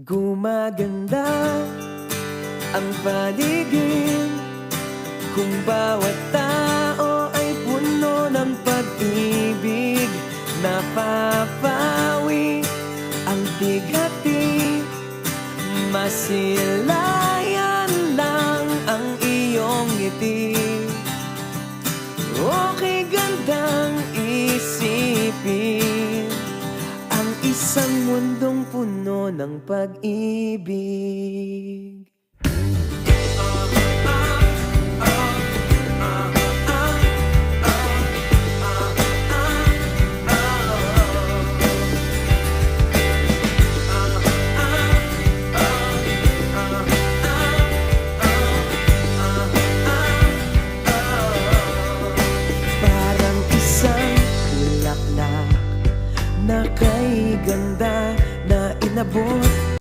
Gumaganda ang paligid kung bawat tao ay puno ng pag-ibig. Napapawi ang bighati, masilayan lang ang iyong ngiti. Okay gandang isipin ang isang mundong puno ng pag-ibig.